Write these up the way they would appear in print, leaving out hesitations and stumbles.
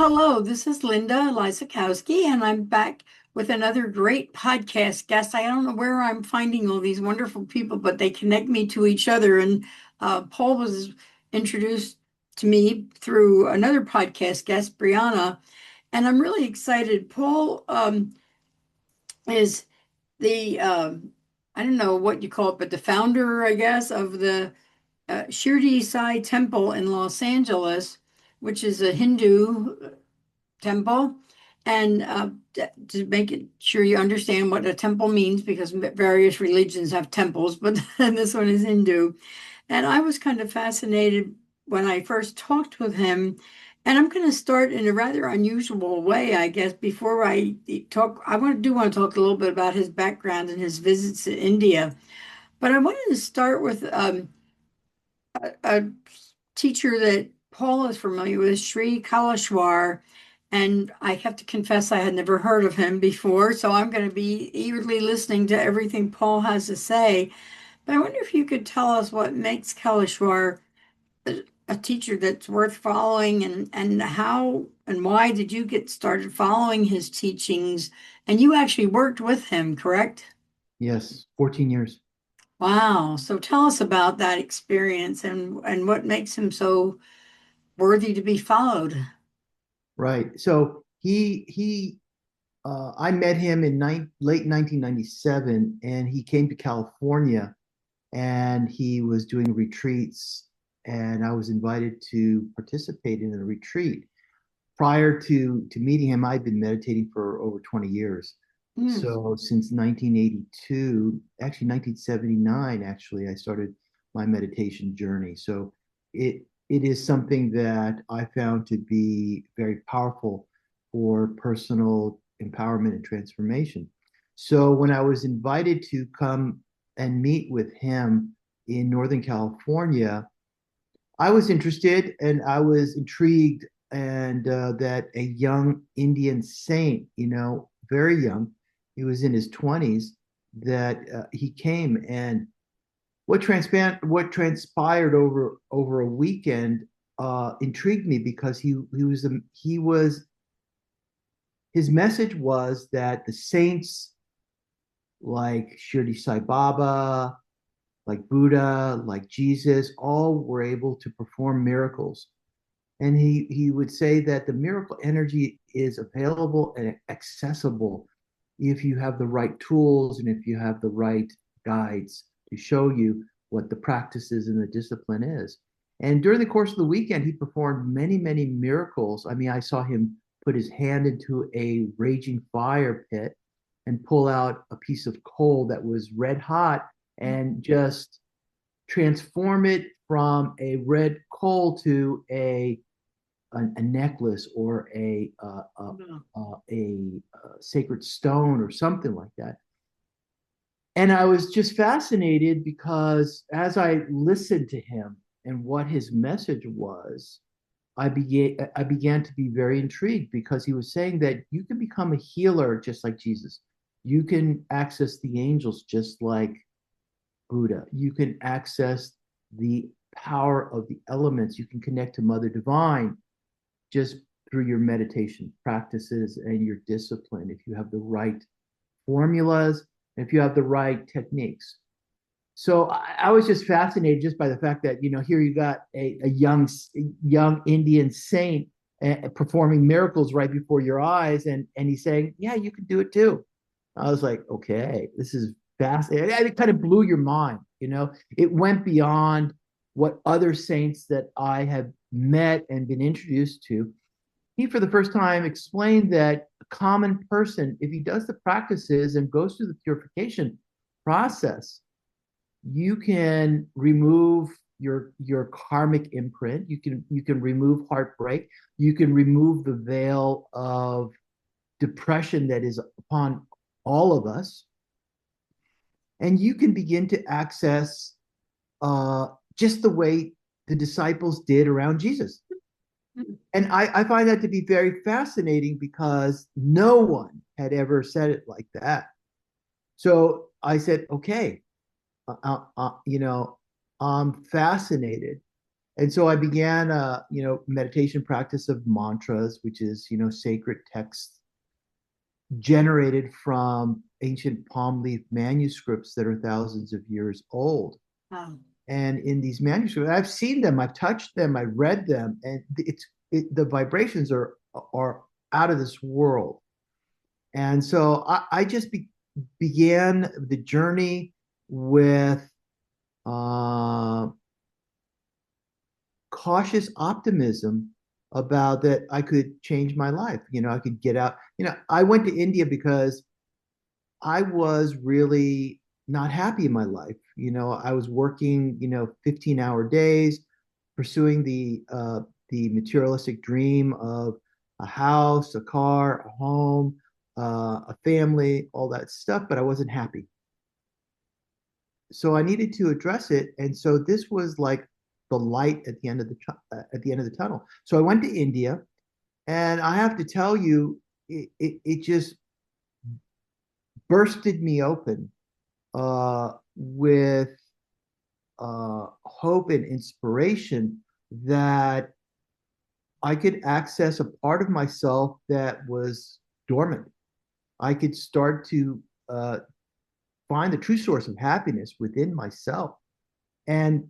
hello. This is Linda Lysakowski, and I'm back with another great podcast guest. I don't know where I'm finding all these wonderful people, but they connect me to each other. And Paul was introduced to me through another podcast guest, Brianna, and I'm really excited. Paul is the I don't know what you call it, but the founder, I guess, of the Shirdi Sai Temple in Los Angeles, which is a Hindu temple. And to make it sure you understand what a temple means, because various religions have temples, but this one is Hindu. And I was kind of fascinated when I first talked with him. And I'm going to start in a rather unusual way, I guess. Before I talk, want to talk a little bit about his background and his visits to India. But I wanted to start with a teacher that Paul is familiar with, Sri Kaleshwar, and I have to confess I had never heard of him before, so I'm going to be eagerly listening to everything Paul has to say. But I wonder if you could tell us what makes Kaleshwar a teacher that's worth following, and how and why did you get started following his teachings? And you actually worked with him, correct? Yes, 14 years. Wow. So tell us about that experience and what makes him so worthy to be followed. Right. So I met him in late 1997, and he came to California, and he was doing retreats, and I was invited to participate in a retreat. Prior to meeting him, I'd been meditating for over 20 years. Hmm. So since 1982, actually 1979, actually, I started my meditation journey. So it is something that I found to be very powerful for personal empowerment and transformation. So when I was invited to come and meet with him in Northern California, I was interested and I was intrigued, and that a young Indian saint, very young, he was in his 20s, that he came, and what transpired over a weekend intrigued me, because he was his message was that the saints like Shirdi Sai Baba, like Buddha, like Jesus, all were able to perform miracles. And he would say that the miracle energy is available and accessible if you have the right tools and if you have the right guides to show you what the practices and the discipline is. And during the course of the weekend, he performed many, many miracles. I mean, I saw him put his hand into a raging fire pit and pull out a piece of coal that was red hot and just transform it from a red coal to a necklace or a sacred stone or something like that. And I was just fascinated, because as I listened to him and what his message was, I began to be very intrigued, because he was saying that you can become a healer just like Jesus. You can access the angels just like Buddha. You can access the power of the elements. You can connect to Mother Divine just through your meditation practices and your discipline, if you have the right formulas, if you have the right techniques. So I was just fascinated just by the fact that, here you got a young Indian saint performing miracles right before your eyes, and he's saying, yeah, you can do it too. I was like, okay, this is fascinating. It kind of blew your mind. It went beyond what other saints that I have met and been introduced to. He, for the first time, explained that a common person, if he does the practices and goes through the purification process, you can remove your karmic imprint. You can remove heartbreak. You can remove the veil of depression that is upon all of us, and you can begin to access uh, just the way the disciples did around Jesus. And I find that to be very fascinating, because no one had ever said it like that. So I said, okay, I'm fascinated. And so I began meditation practice of mantras, which is, sacred texts generated from ancient palm leaf manuscripts that are thousands of years old. Wow. And in these manuscripts, I've seen them, I've touched them, I read them, and the vibrations are out of this world. And so I just began the journey with uh, cautious optimism about that I could change my life. I could get out. I went to India because I was really not happy in my life. I was working, 15-hour days, pursuing the materialistic dream of a house, a car, a home, a family, all that stuff, but I wasn't happy. So I needed to address it, and so this was like the light at the end of the tunnel. So I went to India, and I have to tell you, it just bursted me open with hope and inspiration that I could access a part of myself that was dormant. I could start to find the true source of happiness within myself. And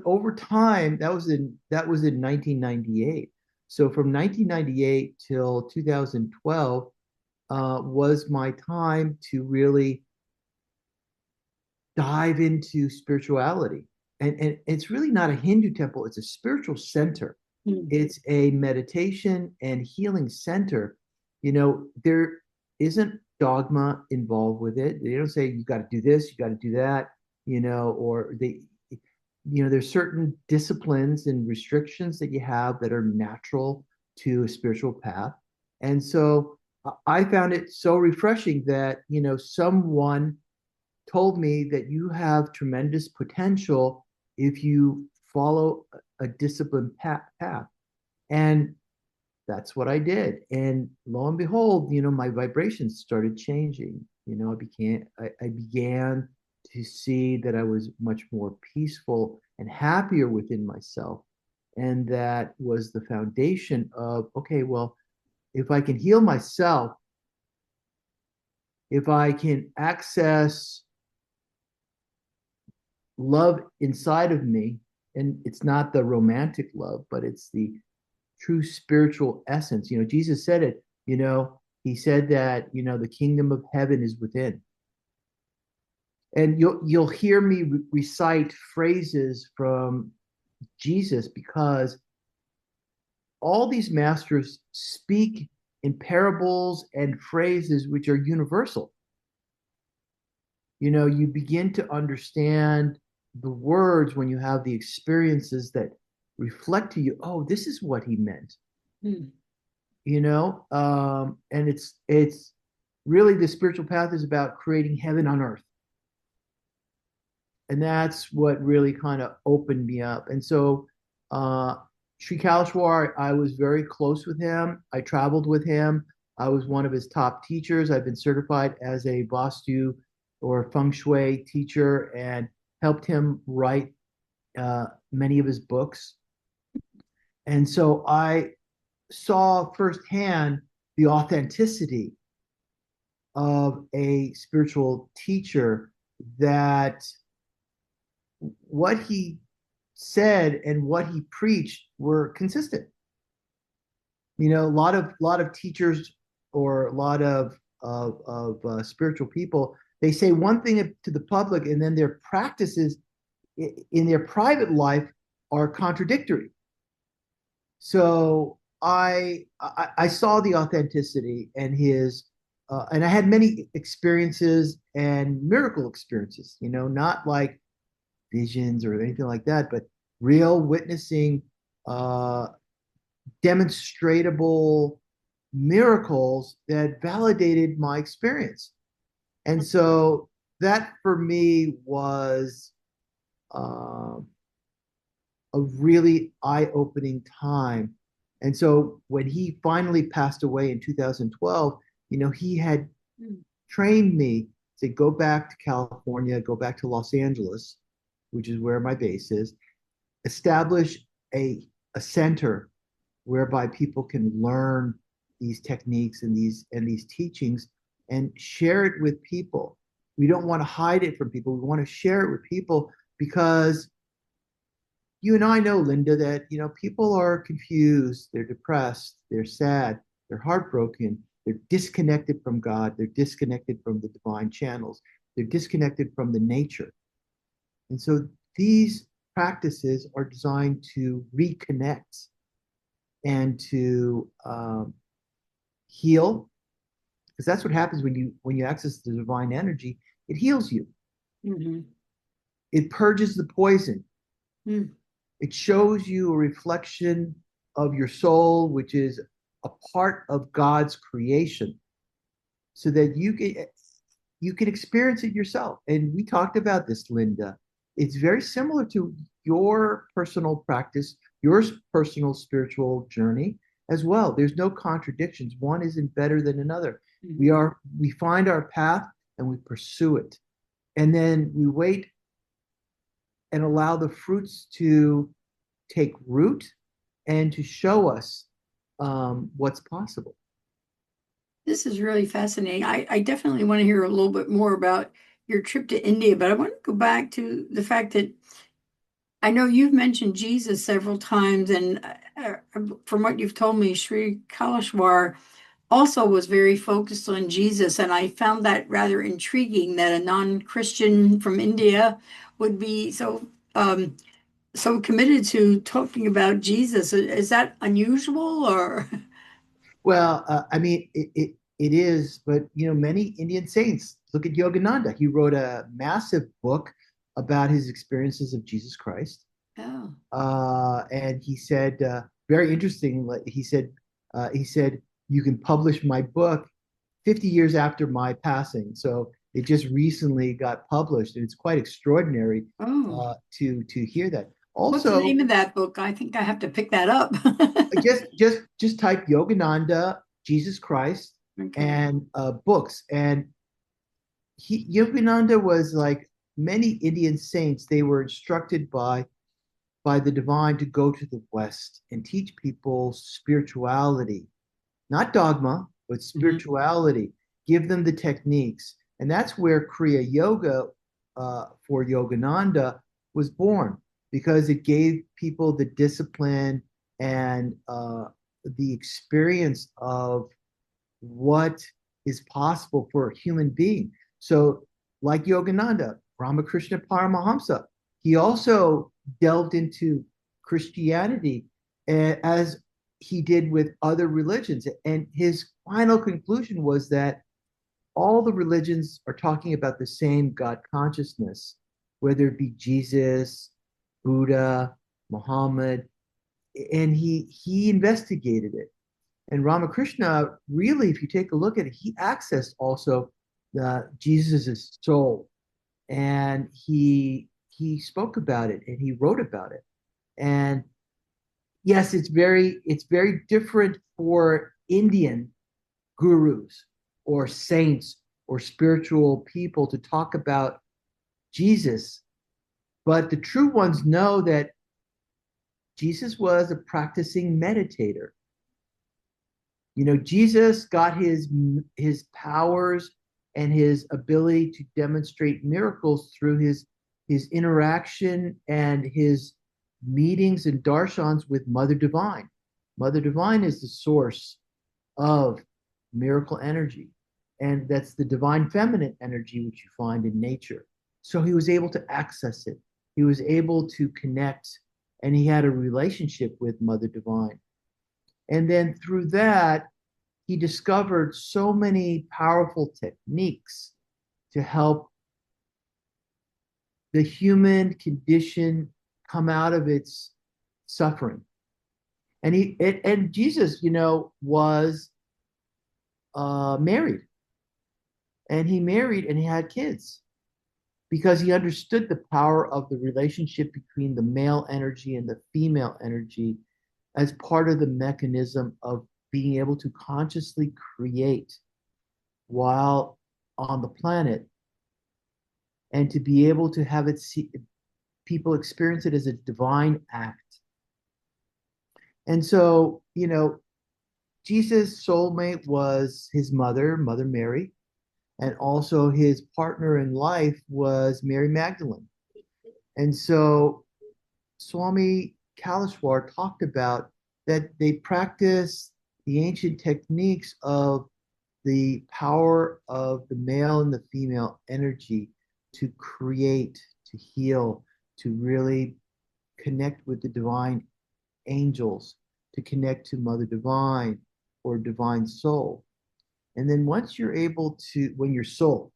over time, that was in 1998. So from 1998 till 2012 was my time to really dive into spirituality. And it's really not a Hindu temple, it's a spiritual center. Mm. It's a meditation and healing center. There isn't dogma involved with it. They don't say you got to do this, you got to do that, or there's certain disciplines and restrictions that you have that are natural to a spiritual path. And so I found it so refreshing that, someone told me that you have tremendous potential if you follow a disciplined path. And that's what I did. And lo and behold, my vibrations started changing. I began to see that I was much more peaceful and happier within myself. And that was the foundation of, okay, well, if I can heal myself, if I can access love inside of me, and it's not the romantic love, but it's the true spiritual essence. Jesus said it, he said that, the kingdom of heaven is within. And you'll hear me recite phrases from Jesus because all these masters speak in parables and phrases which are universal. You begin to understand the words when you have the experiences that reflect to you, oh, this is what he meant. Mm. And it's really, the spiritual path is about creating heaven on earth. And that's what really kind of opened me up. And so Sri Kaleshwar, I was very close with him. I traveled with him. I was one of his top teachers. I've been certified as a Vastu or Feng Shui teacher and helped him write many of his books. And so I saw firsthand the authenticity of a spiritual teacher, that what he said and what he preached were consistent. A lot of teachers or a lot of spiritual people, they say one thing to the public, and then their practices in their private life are contradictory. So I saw the authenticity and and I had many experiences and miracle experiences. Not like visions or anything like that, but real witnessing, uh, demonstratable miracles that validated my experience. And so that for me was uh, a really eye-opening time. And so when he finally passed away in 2012, he had trained me to go back to California, go back to Los Angeles, which is where my base is, establish a center whereby people can learn these techniques and these teachings and share it with people. We don't want to hide it from people. We want to share it with people because you and I know, Linda, that people are confused, they're depressed, they're sad, they're heartbroken, they're disconnected from God, they're disconnected from the divine channels, they're disconnected from the nature. And so these practices are designed to reconnect and to heal, because that's what happens when you access the divine energy. It heals you. Mm-hmm. It purges the poison. Mm. It shows you a reflection of your soul, which is a part of God's creation, so that you can experience it yourself. And we talked about this, Linda. It's very similar to your personal practice, your personal spiritual journey as well. There's no contradictions. One isn't better than another. Mm-hmm. We find our path and we pursue it. And then we wait and allow the fruits to take root and to show us what's possible. This is really fascinating. I definitely want to hear a little bit more about your trip to India, but I want to go back to the fact that I know you've mentioned Jesus several times, and from what you've told me, Sri Kaleshwar also was very focused on Jesus, and I found that rather intriguing that a non-Christian from India would be so committed to talking about Jesus. Is that unusual or? Well, I mean, it is, but many Indian saints. Look at Yogananda. He wrote a massive book about his experiences of Jesus Christ, Oh. and he said, very interesting. He said, you can publish my book 50 years after my passing. So it just recently got published, and it's quite extraordinary Oh. to hear that. What's the name Also, of that book? I think I have to pick that up. just type Yogananda, Jesus Christ, Okay. and books. And Yogananda was like many Indian saints. They were instructed by the divine to go to the West and teach people spirituality, not dogma, but Mhm. spirituality. Give them the techniques, and that's where Kriya Yoga for Yogananda was born, because it gave people the discipline and the experience of what is possible for a human being. So, like Yogananda, Ramakrishna Paramahamsa, he also delved into Christianity as he did with other religions. And his final conclusion was that all the religions are talking about the same God consciousness, whether it be Jesus, Buddha, Muhammad, and he investigated it. And Ramakrishna, really, if you take a look at it, he accessed also Jesus's soul, and he spoke about it and he wrote about it. And yes, it's very different for Indian gurus or saints or spiritual people to talk about Jesus, but the true ones know that Jesus was a practicing meditator. Jesus got his powers and his ability to demonstrate miracles through his interaction and his meetings and darshans with Mother Divine. Mother Divine is the source of miracle energy, and that's the divine feminine energy which you find in nature. So he was able to access it. He was able to connect, and he had a relationship with Mother Divine. And then through that, he discovered so many powerful techniques to help the human condition come out of its suffering. And Jesus, was married, and he married and he had kids because he understood the power of the relationship between the male energy and the female energy as part of the mechanism of being able to consciously create while on the planet, and to be able to have it people experience it as a divine act. And so, Jesus' soulmate was his mother, Mother Mary, and also his partner in life was Mary Magdalene. And so Swami Kaleshwar talked about that they practiced the ancient techniques of the power of the male and the female energy to create, to heal, to really connect with the divine angels, to connect to Mother Divine or Divine Soul. And then once you're able to, when your soul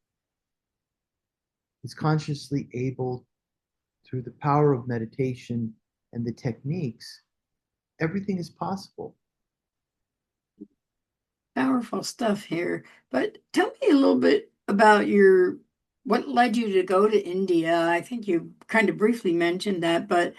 is consciously able, through the power of meditation and the techniques, everything is possible. Powerful stuff here. But tell me a little bit about what led you to go to India. I think you kind of briefly mentioned that, but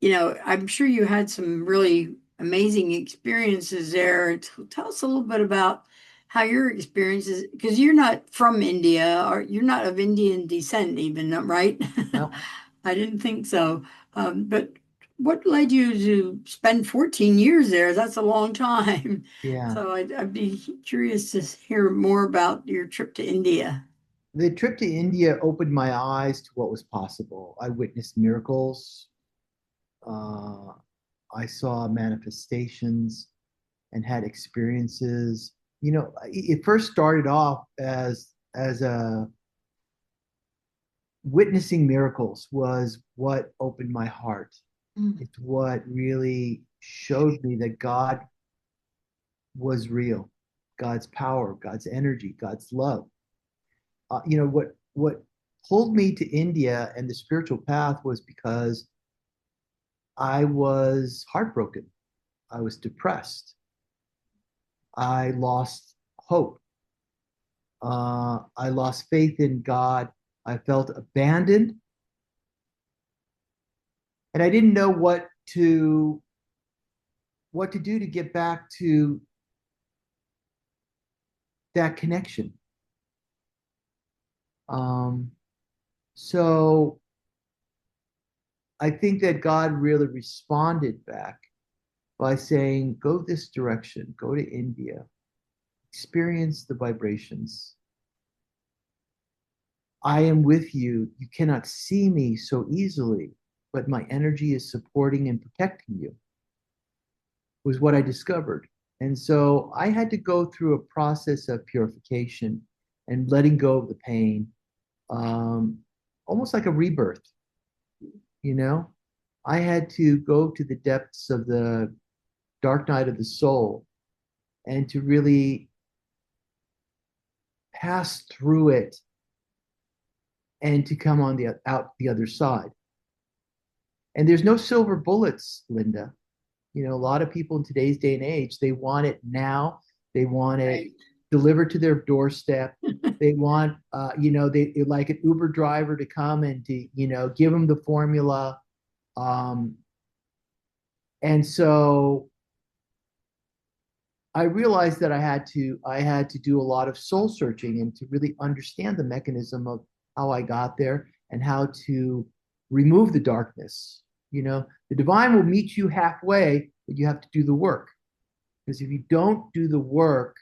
I'm sure you had some really amazing experiences there. Tell us a little bit about how your experiences, because you're not from India or you're not of Indian descent even, right? Well, I didn't think so. But what led you to spend 14 years there? That's a long time. yeah. So I'd be curious to hear more about your trip to India. The trip to India opened my eyes to what was possible. I witnessed miracles. Uh, I saw manifestations and had experiences. It first started off as a witnessing miracles was what opened my heart. Mm. It's what really showed me that God was real, God's power, God's energy, God's love. What pulled me to India and the spiritual path was because I was heartbroken. I was depressed. I lost hope. I lost faith in God. I felt abandoned, and I didn't know what to do to get back to that connection. Um, so I think that God really responded back by saying, "Go this direction. Go to India. Experience the vibrations. I am with you. You cannot see me so easily, but my energy is supporting and protecting you," was what I discovered. And so I had to go through a process of purification and letting go of the pain, um, almost like a rebirth, you know? I had to go to the depths of the dark night of the soul and to really pass through it and to come on out the other side. And there's no silver bullets, Linda. A lot of people in today's day and age, they want it now. They want it Right. delivered to their doorstep. They want, they like an Uber driver to come and to, give them the formula. Um, and so I realized that I had to do a lot of soul searching and to really understand the mechanism of how I got there and how to remove the darkness. The divine will meet you halfway, but you have to do the work. Because if you don't do the work,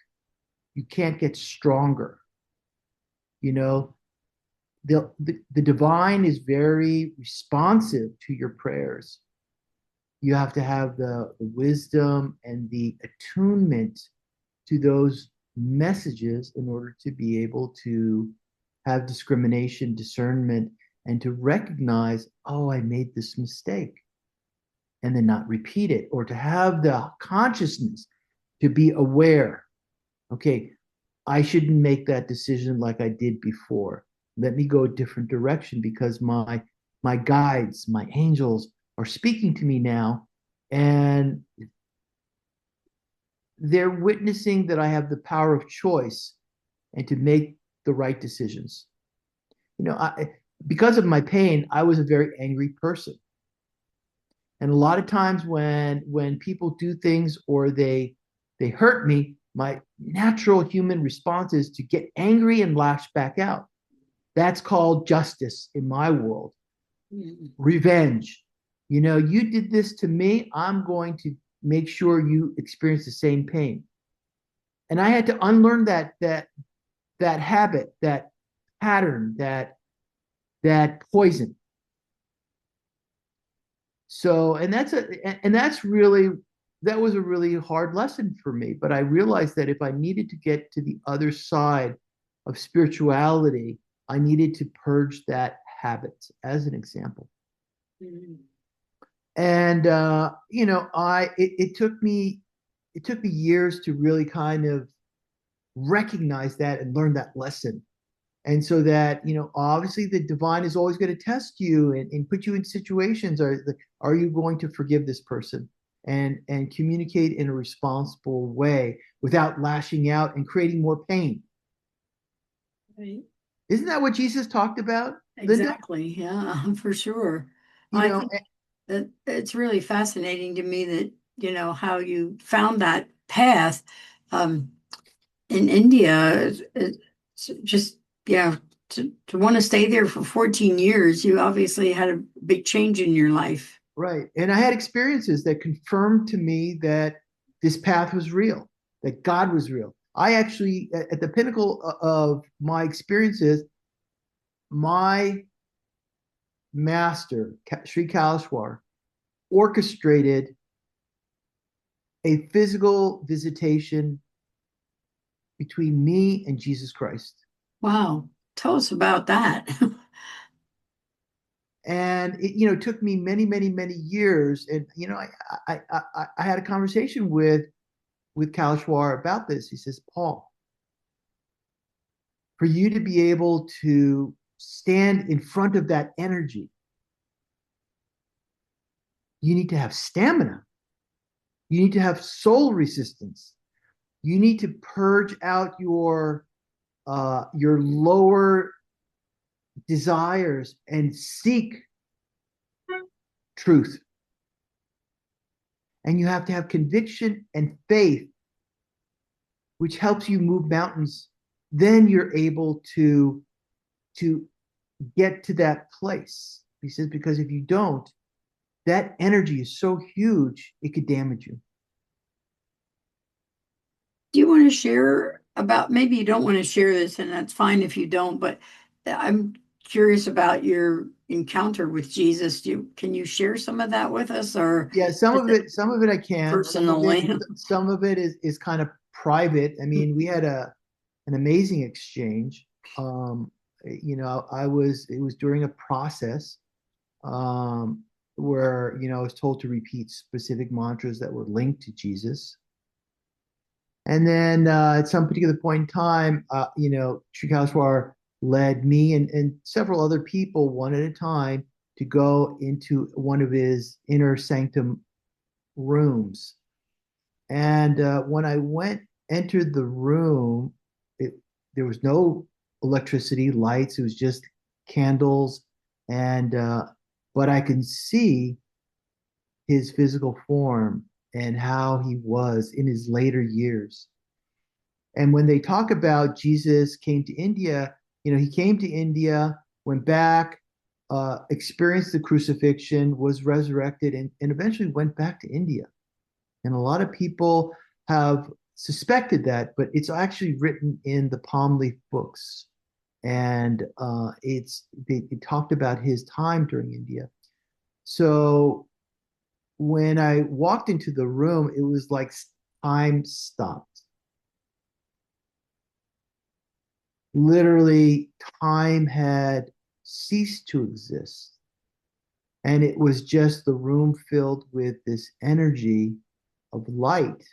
you can't get stronger. You know, the divine is very responsive to your prayers. You have to have the wisdom and the attunement to those messages in order to be able to have discrimination, discernment, and to recognize, oh, I made this mistake, and then not repeat it, or to have the consciousness to be aware. Okay, I shouldn't make that decision like I did before. Let me go a different direction because my guides, my angels are speaking to me now, and they're witnessing that I have the power of choice and to make the right decisions. Because of my pain, I was a very angry person. And a lot of times when people do things or they hurt me, my natural human response is to get angry and lash back out. That's called justice in my world. Mm. revenge. You did this to me. I'm going to make sure you experience the same pain. And I had to unlearn that habit, that pattern, that poison. So, that was a really hard lesson for me. But I realized that if I needed to get to the other side of spirituality, I needed to purge that habit, as an example. Mm. And it took me years to really kind of recognize that and learn that lesson. And so that, obviously the divine is always going to test you and put you in situations. Are you going to forgive this person and communicate in a responsible way without lashing out and creating more pain? Right. Isn't that what Jesus talked about, Linda? Exactly. Yeah, for sure. You I know, think that it's really fascinating to me that, how you found that path. Um, in India, it's just, yeah, to want to stay there for 14 years, you obviously had a big change in your life. right. And I had experiences that confirmed to me that this path was real, that God was real. I actually, at the pinnacle of my experiences, my master, Sri Kaleshwar, orchestrated a physical visitation between me and Jesus Christ. Wow. Tell us about that. And it took me many, many, many years. And I had a conversation with Kaleshwar about this. He says, Paul, for you to be able to stand in front of that energy, you need to have stamina. You need to have soul resistance. You need to purge out your lower desires and seek truth. And you have to have conviction and faith, which helps you move mountains. Then you're able to get to that place. He says, because if you don't, that energy is so huge, it could damage you. Do you want to share about, maybe you don't want to share this, and that's fine if you don't, but I'm curious about your encounter with Jesus. Can you share some of that with us, or Yeah, is it some of it I can. personally? Some of it is kind of private. I mean, we had an amazing exchange. It was during a process where I was told to repeat specific mantras that were linked to Jesus. And then at some particular point in time, Sri Kaleshwar led me and several other people one at a time to go into one of his inner sanctum rooms. And when I entered the room, it, there was no electricity, lights. It was just candles, and but I can see his physical form and how he was in his later years. And when they talk about Jesus came to India, he came to India, went back, experienced the crucifixion, was resurrected, and eventually went back to India. And a lot of people have suspected that, but it's actually written in the palm leaf books. And they talked about his time during India. So when I walked into the room, it was like time stopped. Literally, time had ceased to exist. And it was just the room filled with this energy of light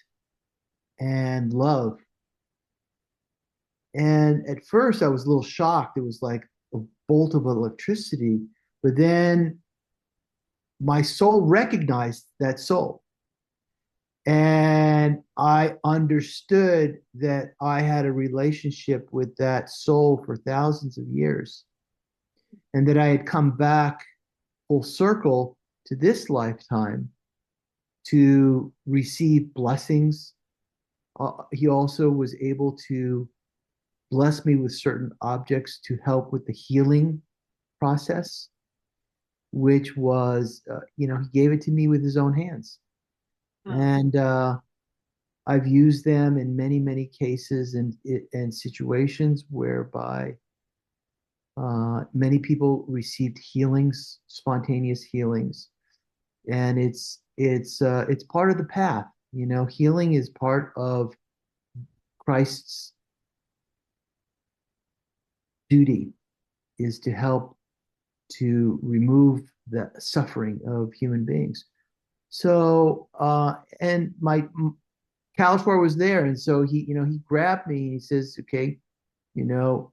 and love. And at first, I was a little shocked. It was like a bolt of electricity. But then my soul recognized that soul. And I understood that I had a relationship with that soul for thousands of years, and that I had come back full circle to this lifetime to receive blessings. He also was able to bless me with certain objects to help with the healing process. which was, he gave it to me with his own hands. Oh, And I've used them in many, many cases and situations whereby many people received healings, spontaneous healings, and it's part of the path. Healing is part of Christ's duty, is to help to remove the suffering of human beings. So, and my Kaleshwar was there, and so he grabbed me and he says, "Okay, you know,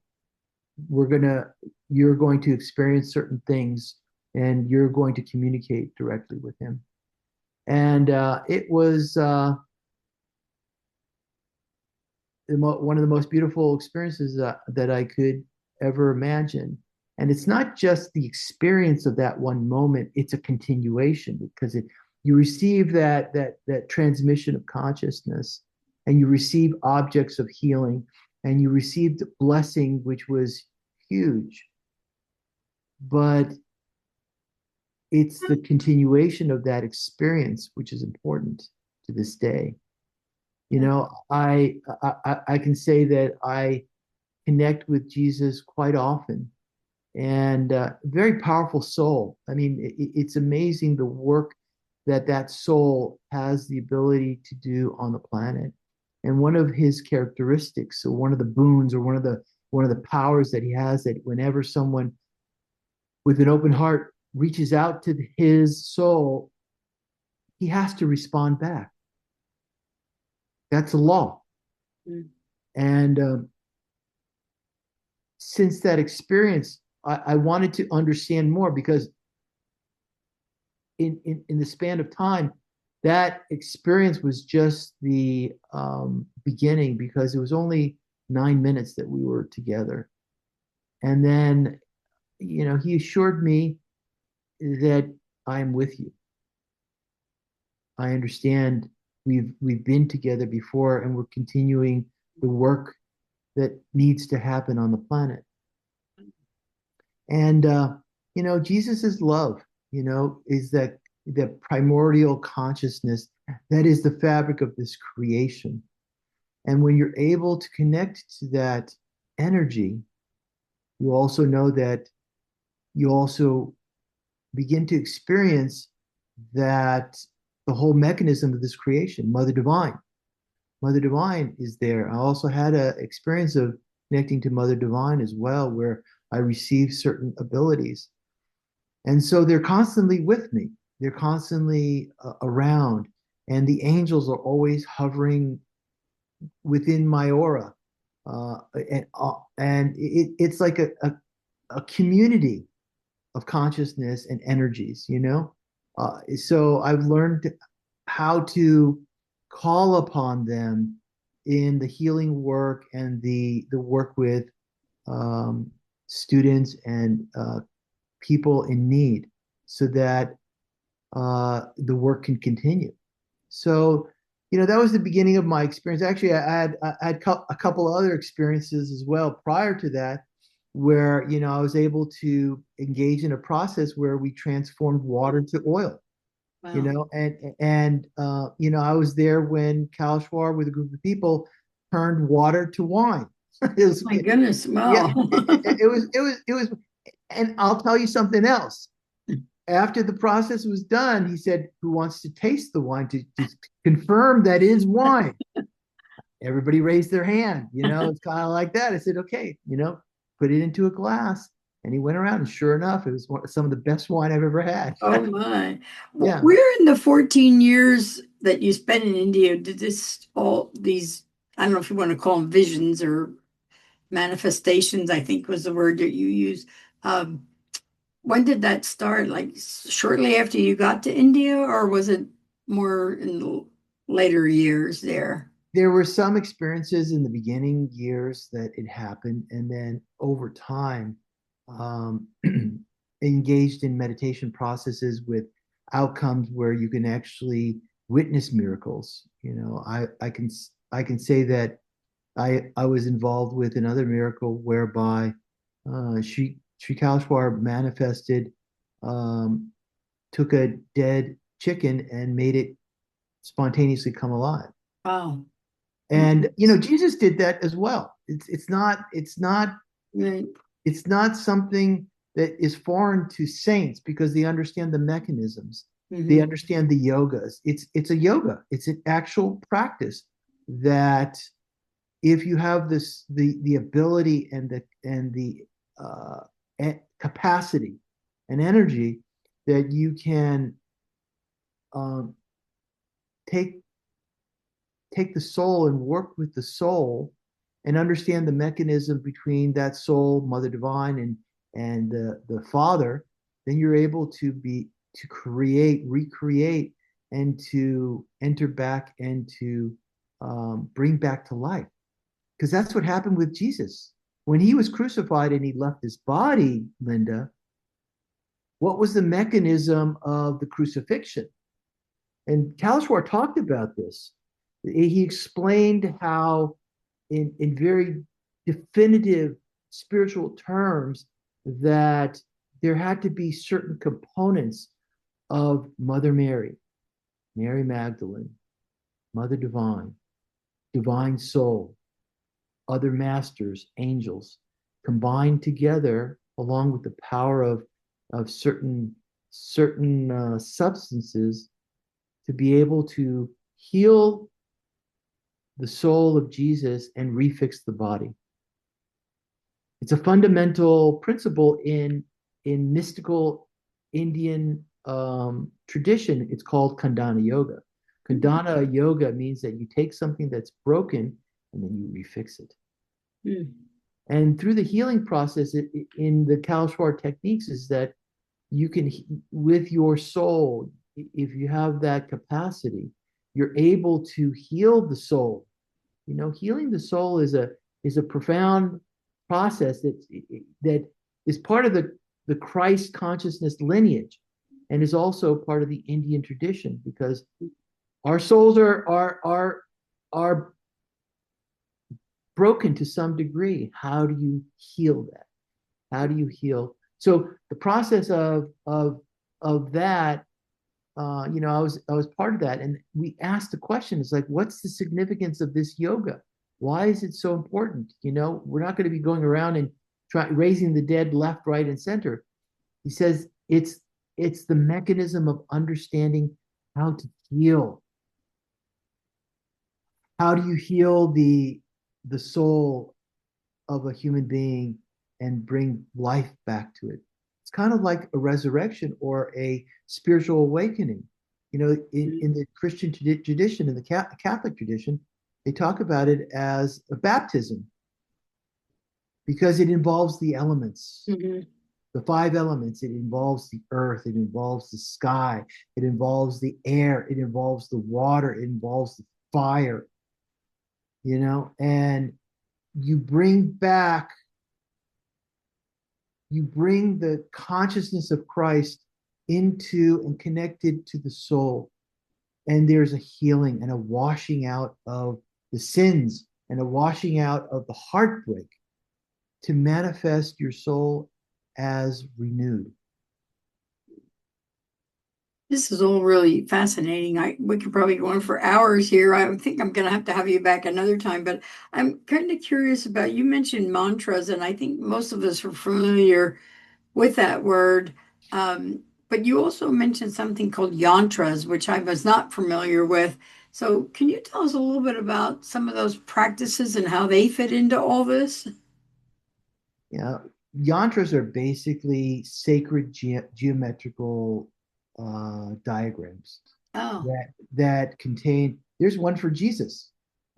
we're gonna, you're going to experience certain things, and you're going to communicate directly with him." And it was one of the most beautiful experiences that I could ever imagine. And it's not just the experience of that one moment; it's a continuation, because you receive that transmission of consciousness, and you receive objects of healing, and you received blessing, which was huge. But it's the continuation of that experience which is important to this day. yeah. I can say that I connect with Jesus quite often, and very powerful soul. I mean, it's amazing the work that soul has the ability to do on the planet. And one of his characteristics, or one of the boons, or one of the powers that he has, that whenever someone with an open heart reaches out to his soul, he has to respond back. That's a law. Mm. And since that experience, I wanted to understand more, because in the span of time, that experience was just the beginning, because it was only 9 minutes that we were together. And then, he assured me that I'm with you. I understand we've been together before, and we're continuing the work that needs to happen on the planet. And Jesus is love. Is that the primordial consciousness that is the fabric of this creation. And when you're able to connect to that energy, you also know that you also begin to experience that the whole mechanism of this creation, Mother Divine. Mother Divine is there. I also had an experience of connecting to Mother Divine as well, where I received certain abilities. And so they're constantly with me, they're constantly around, and the angels are always hovering within my aura. It's like a community of consciousness and energies. So I've learned how to call upon them in the healing work and the work with um, students and people in need, so that the work can continue. So, that was the beginning of my experience. Actually, I had a couple other experiences as well prior to that, where I was able to engage in a process where we transformed water to oil. Wow. I was there when Kaleshwar, with a group of people, turned water to wine. It was, My goodness. yeah, Wow. it was, and I'll tell you something else. After the process was done, he said, "Who wants to taste the wine to confirm that is wine?" Everybody raised their hand. It's kind of like that. I said, "Okay, put it into a glass." And he went around, and sure enough, it was some of the best wine I've ever had. Oh my. Yeah. Where in the 14 years that you spent in India did all these, I don't know if you want to call them visions or manifestations, I think was the word that you used. Um, when did that start? Like shortly after you got to India, or was it more in the later years there? There were some experiences in the beginning years that it happened, and then over time, um, engaged in meditation processes with outcomes where you can actually witness miracles. I can say that I was involved with another miracle whereby Sri Kaleshwar manifested um, took a dead chicken and made it spontaneously come alive. Wow. And Jesus did that as well. Right. It's not something that is foreign to saints because they understand the mechanisms. They Hmm. understand the yogas. It's a yoga. It's an actual practice that if you have the ability and the capacity and energy that you can um, take take the soul and work with the soul and understand the mechanism between that soul, Mother Divine, and the Father, then you're able to create, recreate, and to enter back and to bring back to life. Because that's what happened with Jesus. When he was crucified and he left his body, Linda, what was the mechanism of the crucifixion? And Kaleshwar talked about this. He explained how, in very definitive spiritual terms, that there had to be certain components of Mother Mary, Mary Magdalene, Mother Divine, Divine Soul, other masters, angels, combined together along with the power of certain substances to be able to heal the soul of Jesus and refix the body. It's a fundamental principle in mystical Indian tradition. It's called Khandana Yoga. Khandana Yoga means that you take something that's broken and then you refix it. Mm. And through the healing process in the Kaleshwar techniques is that you can, with your soul, if you have that capacity, you're able to heal the soul. Healing the soul is a profound process that is part of the Christ consciousness lineage and is also part of the Indian tradition because our souls are broken to some degree. How do you heal that? How do you heal? So the process of that, I was part of that, and we asked the question: it's like, what's the significance of this yoga? Why is it so important? We're not going to be going around and raising the dead left, right, and center. He says it's the mechanism of understanding how to heal. How do you heal the soul of a human being and bring life back to it? It's kind of like a resurrection or a spiritual awakening. In the Christian tradition, in the Catholic tradition, they talk about it as a baptism because it involves the elements, Hmm. the five elements. It involves the earth, it involves the sky, it involves the air, it involves the water, it involves the fire, and you bring back you bring the consciousness of Christ into and connected to the soul. And there's a healing and a washing out of the sins and a washing out of the heartbreak to manifest your soul as renewed. This is all really fascinating. We could probably go on for hours here. I think I'm going to have you back another time, but I'm kind of curious about you mentioned mantras, and I think most of us are familiar with that word. But you also mentioned something called yantras, which I was not familiar with. So, can you tell us a little bit about some of those practices and how they fit into all this? Yeah, yantras are basically sacred geometrical diagrams Oh, that contain. There's one for Jesus.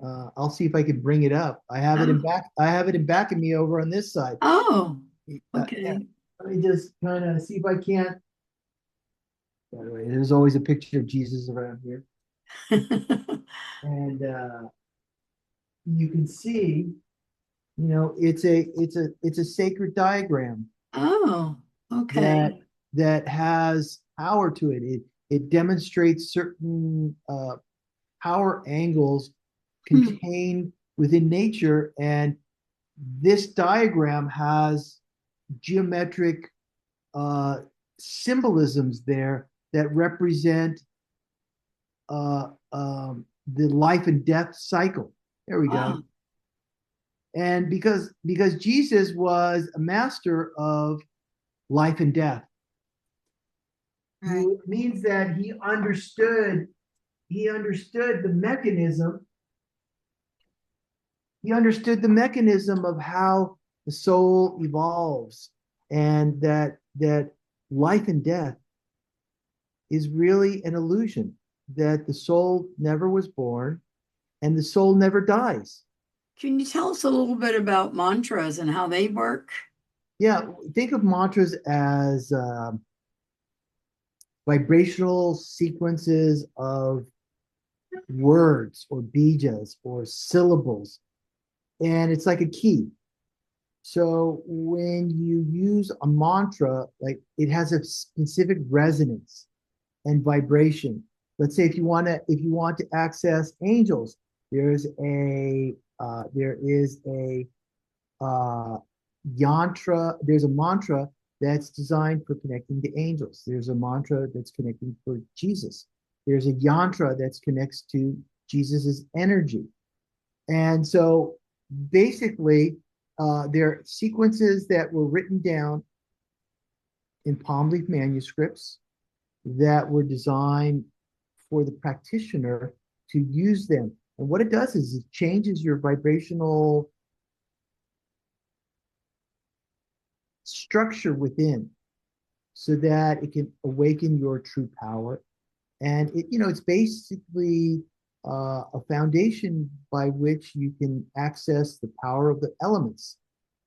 I'll see if I can bring it up. I have it in oh, back. I have it in back of me over on this side. oh, Yeah. okay. Let me just kind of see if I can't. By the way, there's always a picture of Jesus around here, and you can see, it's a sacred diagram Oh, that okay. that has power to it. It demonstrates certain power angles Hmm. contained within nature, and this diagram has geometric uh, symbolisms there that represent the life and death cycle. There we go. Wow. And because Jesus was a master of life and death, Right. it means that he understood the mechanism. He understood the mechanism of how the soul evolves, and that life and death is really an illusion, that the soul never was born and the soul never dies. Can you tell us a little bit about mantras and how they work? Yeah, think of mantras as vibrational sequences of words or bijas or syllables, and it's like a key. So when you use a mantra, like it has a specific resonance and vibration. Let's say if you want to access angels, there is a uh, yantra. There's a mantra that's designed for connecting to angels. There's a mantra that's connecting for Jesus. There's a yantra that connects to Jesus's energy. And so basically, there are sequences that were written down in palm leaf manuscripts that were designed for the practitioner to use them. And what it does is it changes your vibrational structure within so that it can awaken your true power. And it's basically a foundation by which you can access the power of the elements.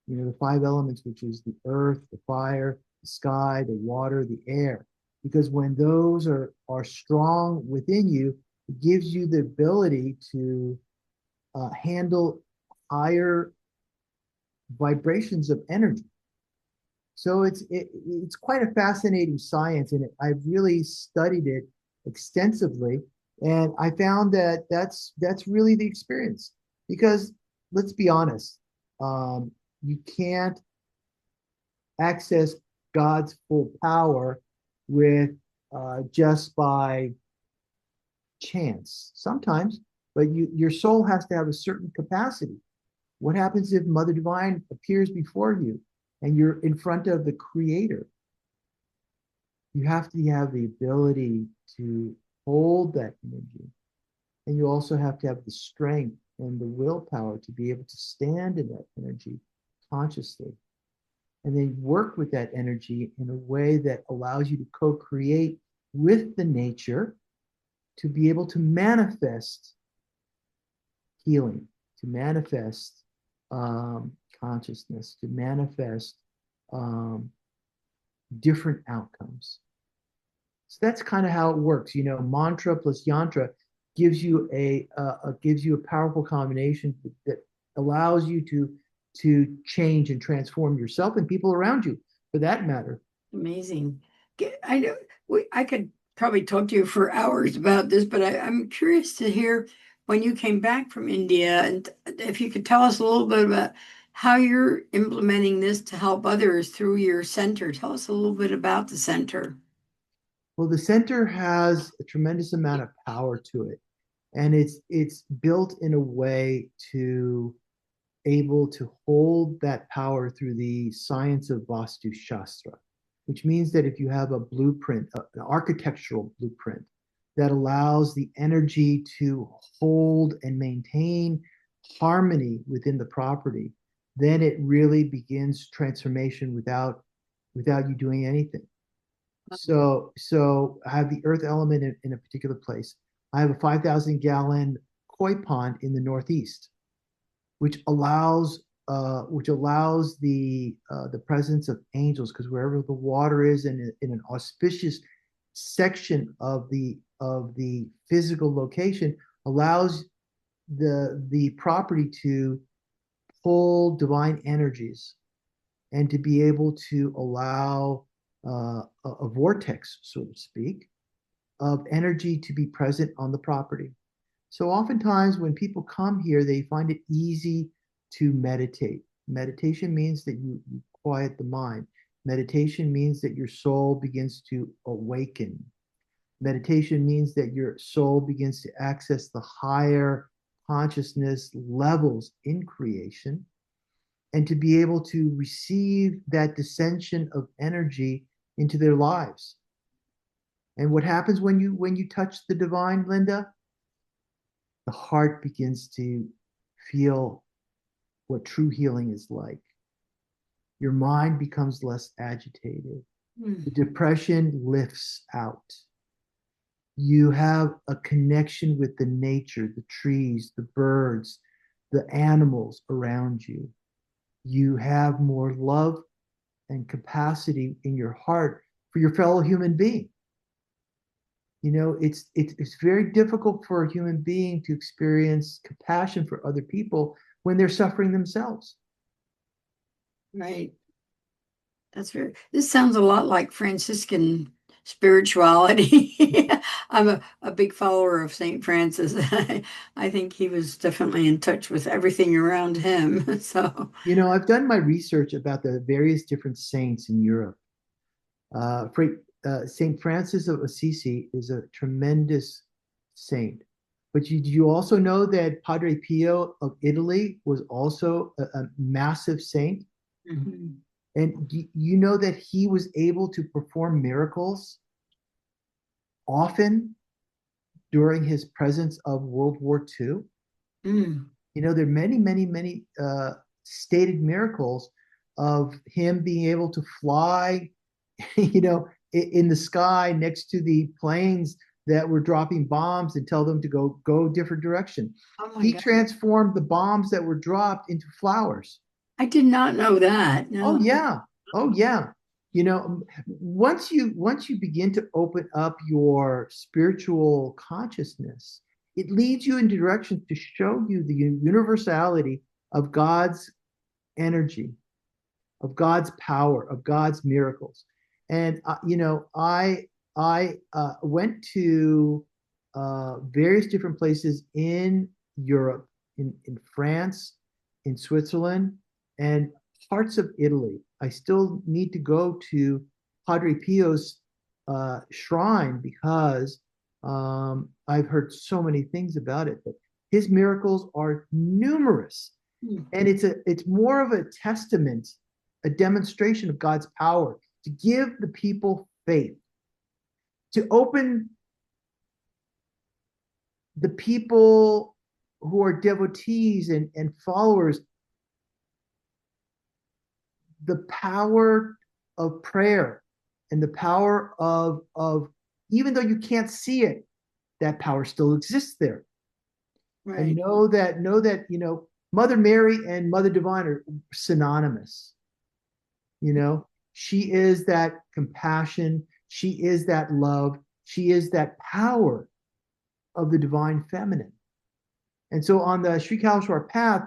The five elements, which is the earth, the fire, the sky, the water, the air. Because when those are strong within you, it gives you the ability to handle higher vibrations of energy. So it's quite a fascinating science, and I've really studied it extensively, and I found that that's really the experience. Because let's be honest, you can't access God's full power with just by chance. Sometimes, but your soul has to have a certain capacity. What happens if Mother Divine appears before you and you're in front of the Creator? You have to have the ability to hold that energy. And you also have to have the strength and the willpower to be able to stand in that energy consciously. And then work with that energy in a way that allows you to co-create with the nature to be able to manifest healing, to manifest consciousness, to manifest um, different outcomes. So that's kind of how it works. Mantra plus yantra gives you a powerful combination that allows you to change and transform yourself and people around you, for that matter. Amazing. I know I could probably talk to you for hours about this, but I'm curious to hear when you came back from India, and if you could tell us a little bit about how you're implementing this to help others through your center. Tell us a little bit about the center. Well, the center has a tremendous amount of power to it, and it's built in a way to able to hold that power through the science of Vastu Shastra, which means that if you have a blueprint, an architectural blueprint that allows the energy to hold and maintain harmony within the property, then it really begins transformation without you doing anything. So I have the earth element in a particular place. I have a 5,000 gallon koi pond in the northeast, which allows the presence of angels, because wherever the water is in an auspicious section of the physical location allows the property to pull divine energies and to be able to allow a vortex, so to speak, of energy to be present on the property. So oftentimes when people come here, they find it easy to meditate. Meditation means that you quiet the mind. Meditation means that your soul begins to awaken. Meditation means that your soul begins to access the higher consciousness levels in creation and to be able to receive that dissension of energy into their lives. And what happens when you touch the divine, Linda? The heart begins to feel what true healing is like. Your mind becomes less agitated. The Mm. depression lifts out. You have a connection with the nature, the trees, the birds, the animals around you. You have more love and capacity in your heart for your fellow human being. You know, it's very difficult for a human being to experience compassion for other people when they're suffering themselves. Right. This sounds a lot like Franciscan spirituality. I'm a big follower of St. Francis. I think he was definitely in touch with everything around him. So, You know, I've done my research about the various different saints in Europe. St. Francis of Assisi is a tremendous saint. But you also know that Padre Pio of Italy was also a massive saint? mhm. And you know that he was able to perform miracles often during his presence of World War II? Mm. You know, there are many stated miracles of him being able to fly, you know, in the sky next to the planes that were dropping bombs and tell them to go different direction. Oh my He God. transformed the bombs that were dropped into flowers. I did not know that. Oh No. yeah. Oh yeah. You know, once you begin to open up your spiritual consciousness, it leads you in directions to show you the universality of God's energy, of God's power, of God's miracles. And you know, I went to various different places in Europe, in France, in Switzerland, and parts of Italy. I still need to go to Padre Pio's shrine because I've heard so many things about it. But his miracles are numerous, Mm. and it's more of a testament, a demonstration of God's power to give the people faith, to open the people who are devotees and followers the power of prayer and the power of even though you can't see it, that power still exists there. And Right. know that you know Mother Mary and Mother Divine are synonymous. You know, she is that compassion, she is that love, she is that power of the divine feminine. And so on the Sri Kaleshwar path,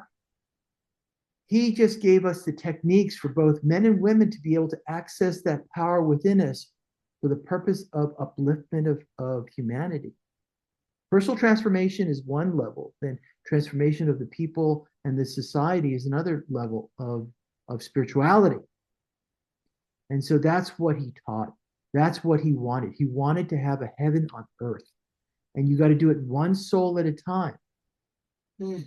he just gave us the techniques for both men and women to be able to access that power within us for the purpose of upliftment of humanity. Personal transformation is one level, then transformation of the people and the society is another level of spirituality. And so that's what he taught. That's what he wanted. He wanted to have a heaven on earth. And you got to do it one soul at a time. Mm.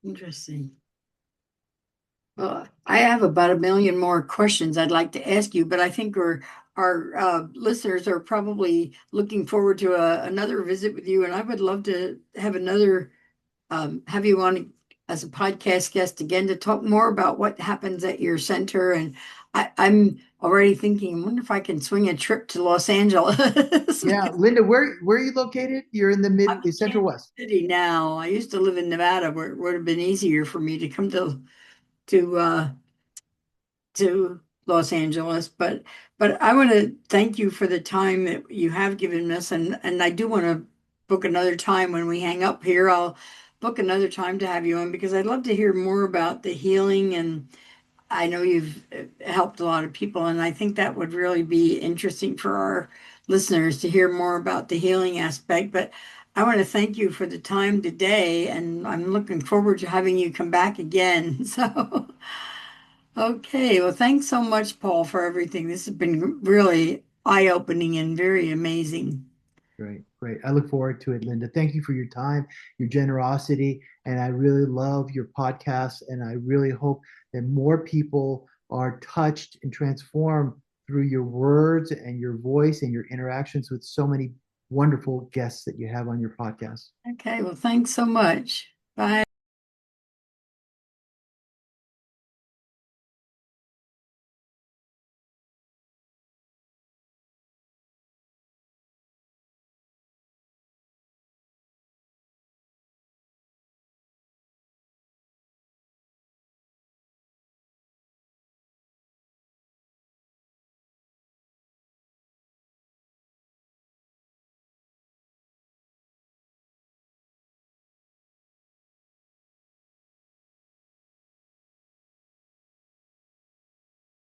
Interesting. Well, I have about a million more questions I'd like to ask you, but I think our listeners are probably looking forward to another visit with you, and I would love to have another have you on as a podcast guest again to talk more about what happens at your center. And I'm already thinking, I wonder if I can swing a trip to Los Angeles. Yeah, Because Linda, where are you located? You're in the I'm mid in central Kansas west. City now. I used to live in Nevada, where it would have been easier for me to come to to Los Angeles. But I want to thank you for the time that you have given us, and I do want to book another time when we hang up here. I'll book another time to have you on because I'd love to hear more about the healing, and I know you've helped a lot of people, and I think that would really be interesting for our listeners to hear more about the healing aspect. But I want to thank you for the time today, and I'm looking forward to having you come back again. So. Okay, well, thanks so much, Paul, for everything. This has been really eye-opening and very amazing. Great, great. I look forward to it, Linda. Thank you for your time, your generosity, and I really love your podcast. And I really hope that more people are touched and transformed through your words and your voice and your interactions with so many wonderful guests that you have on your podcast. Okay, well, thanks so much. Bye.